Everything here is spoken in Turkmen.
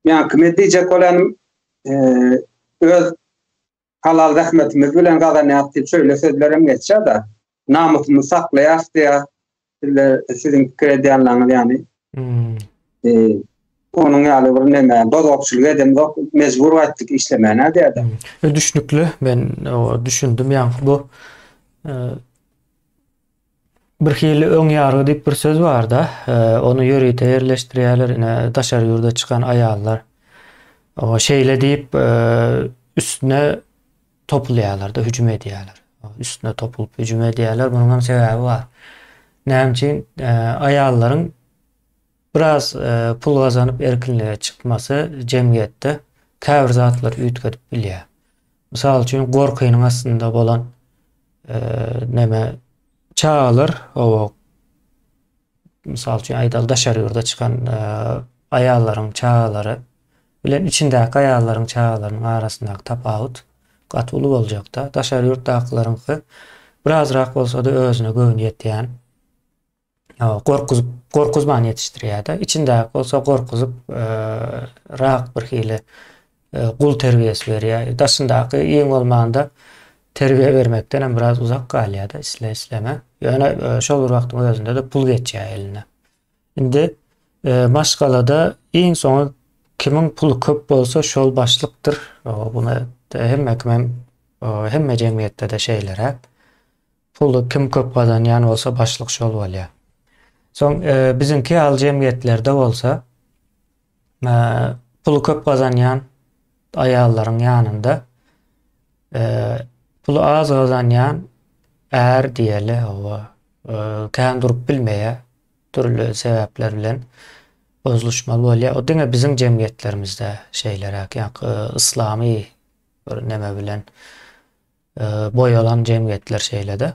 Yani kime diyecek olan öz halal rahmetimiz bilen kazanýar diýip şöyle sözlerim geçse da namusymy saklaýas diýe sizin krediýanlaryňyz yani onun ýaly bir näme dozgakçylyk edem mezbur etdik işlemäne diýdi. Düşnükli ben o düşündüm yani bu bir hili öň ýargy diýip bir söz bar da onu ýöreýte ýerleşdirýärler ine daşary ýurda çykan aýallar o şeýle diýip üstüne topulaýarlar da hüjüm edýärler. Üstüne topulup hüjüm edýärler. Bunun sebäbi bar. Näme üçin aýallaryň biraz pul gazanyp erkinliğe çıkması jemgyýetde käbir zatlar üýtgedip bilýär. Mysal üçin gorkynyň aslında bolan näme çağalır o misal üçin aýdal daşary ýurda çykan aýallaryň çağalary bilen içindäki aýallaryň çağalarynyň arasyndaky tapawut gat uly boljak da daşary ýurtdakylaryňky birazrak bolsa da özüne göwün ýetýän gorkuzman ýetişdirýär da içindäki bolsa gorkuzup rak bir hili gul terbiýesi berýär. Daşyndaky iň bolmaganda terbiýe bermekden hem biraz uzak galýar da isleme. Ýöne şol wagtyň özünde de pul geçýär eline. Indi maşgalada iň soňy kimin pulu köp bolsa şol başlykdyr. Buna hemme jemgyýetde de şeýler. Pulu kim köp gazanýan bolsa başlyk şol bolýar. Soň bizinki hal jemgyýetlerde bolsa pulu köp gazanýan aýallaryň ýanynda pulu az gazanýan är diýeli kän durup bilmeýär türlü sebäpler bilen bozuluşmaly bolýar. O diňe bizim jemgyýetlerimizde şeýlerak ýa islamy bir näme bilen boýalan jemgyýetler şeýlede.